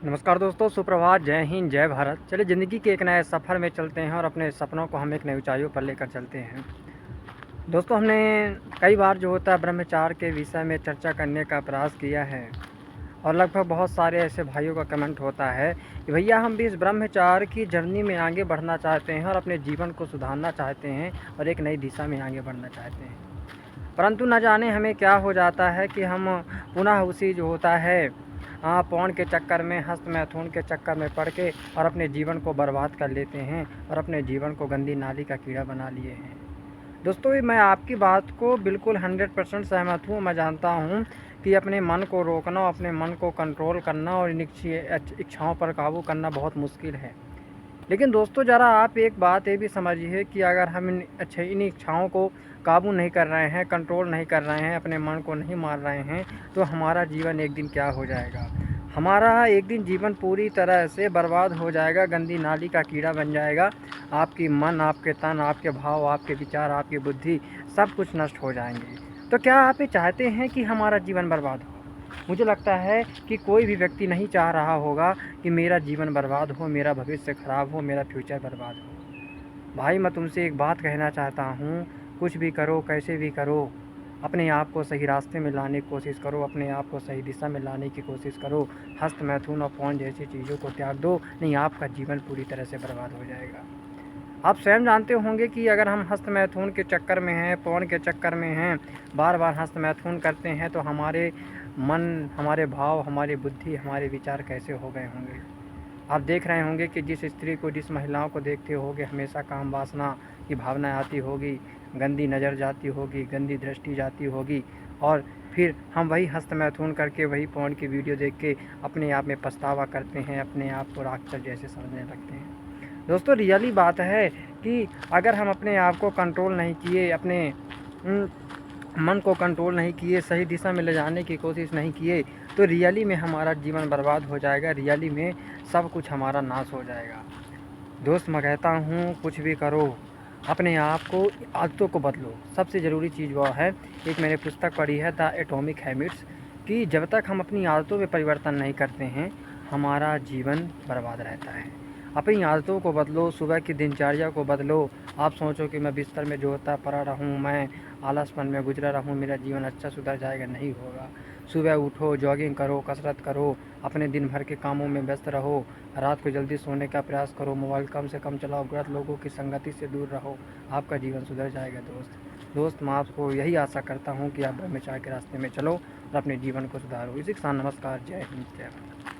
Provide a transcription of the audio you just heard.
नमस्कार दोस्तों, सुप्रभात, जय हिंद, जय भारत। चलिए ज़िंदगी के एक नए सफ़र में चलते हैं और अपने सपनों को हम एक नई ऊंचाइयों पर लेकर चलते हैं। दोस्तों, हमने कई बार जो होता है ब्रह्मचार्य के विषय में चर्चा करने का प्रयास किया है और लगभग बहुत सारे ऐसे भाइयों का कमेंट होता है कि भैया हम भी इस ब्रह्मचार्य की जर्नी में आगे बढ़ना चाहते हैं और अपने जीवन को सुधारना चाहते हैं और एक नई दिशा में आगे बढ़ना चाहते हैं, परंतु न जाने हमें क्या हो जाता है कि हम पुनः उसी जो होता है पौन के चक्कर में, हस्त मैथुन के चक्कर में पड़ के और अपने जीवन को बर्बाद कर लेते हैं और अपने जीवन को गंदी नाली का कीड़ा बना लिए हैं। दोस्तों, मैं आपकी बात को बिल्कुल 100% सहमत हूँ। मैं जानता हूँ कि अपने मन को रोकना, अपने मन को कंट्रोल करना और इन इच्छाओं पर काबू करना बहुत मुश्किल है। लेकिन दोस्तों, ज़रा आप एक बात ये भी समझिए कि अगर हम इन इच्छाओं को काबू नहीं कर रहे हैं, कंट्रोल नहीं कर रहे हैं, अपने मन को नहीं मार रहे हैं, तो हमारा जीवन एक दिन क्या हो जाएगा। हमारा एक दिन जीवन पूरी तरह से बर्बाद हो जाएगा, गंदी नाली का कीड़ा बन जाएगा। आपकी मन, आपके तन, आपके भाव, आपके विचार, आपकी बुद्धि सब कुछ नष्ट हो जाएंगे। तो क्या आप ये चाहते हैं कि हमारा जीवन बर्बाद हो? मुझे लगता है कि कोई भी व्यक्ति नहीं चाह रहा होगा कि मेरा जीवन बर्बाद हो, मेरा भविष्य ख़राब हो, मेरा फ्यूचर बर्बाद हो। भाई, मैं तुमसे एक बात कहना चाहता हूँ, कुछ भी करो, कैसे भी करो, अपने आप को सही रास्ते में लाने की कोशिश करो, अपने आप को सही दिशा में लाने की कोशिश करो। हस्त, मैथुन और पौन जैसी चीज़ों को त्याग दो, नहीं आपका जीवन पूरी तरह से बर्बाद हो जाएगा। आप स्वयं जानते होंगे कि अगर हम हस्त मैथुन के चक्कर में हैं, पौन के चक्कर में हैं, बार बार हस्त मैथुन करते हैं, तो हमारे मन, हमारे भाव, हमारी बुद्धि, हमारे विचार कैसे हो गए होंगे। आप देख रहे होंगे कि जिस स्त्री को, जिस महिलाओं को देखते होंगे, हमेशा काम वासना की भावना आती होगी, गंदी नज़र जाती होगी, गंदी दृष्टि जाती होगी और फिर हम वही हस्त मैथुन करके, वही पौन की वीडियो देख के अपने आप में पछतावा करते हैं, अपने आप को राक्षस जैसे समझने लगते हैं। दोस्तों, रियली बात है कि अगर हम अपने आप को कंट्रोल नहीं किए, अपने मन को कंट्रोल नहीं किए, सही दिशा में ले जाने की कोशिश नहीं किए, तो रियली में हमारा जीवन बर्बाद हो जाएगा, रियली में सब कुछ हमारा नाश हो जाएगा। दोस्त, मैं कहता हूँ कुछ भी करो, अपने आप को, आदतों को बदलो। सबसे ज़रूरी चीज़ वो है, एक मैंने पुस्तक पढ़ी है द एटॉमिक हैबिट्स, कि जब तक हम अपनी आदतों में परिवर्तन नहीं करते हैं, हमारा जीवन बर्बाद रहता है। अपनी आदतों को बदलो, सुबह की दिनचर्या को बदलो। आप सोचो कि मैं बिस्तर में जो होता पड़ा रहूँ, मैं आलसपन में गुजरा रहूँ, मेरा जीवन अच्छा सुधर जाएगा, नहीं होगा। सुबह उठो, जॉगिंग करो, कसरत करो, अपने दिन भर के कामों में व्यस्त रहो, रात को जल्दी सोने का प्रयास करो, मोबाइल कम से कम चलाओ, गलत लोगों की संगति से दूर रहो, आपका जीवन सुधर जाएगा। दोस्त, मैं आपको यही आशा करता हूँ कि आप ब्रह्मचार्य के रास्ते में चलो और अपने जीवन को सुधारो। इसी के साथ नमस्कार, जय हिंद, जय भारत।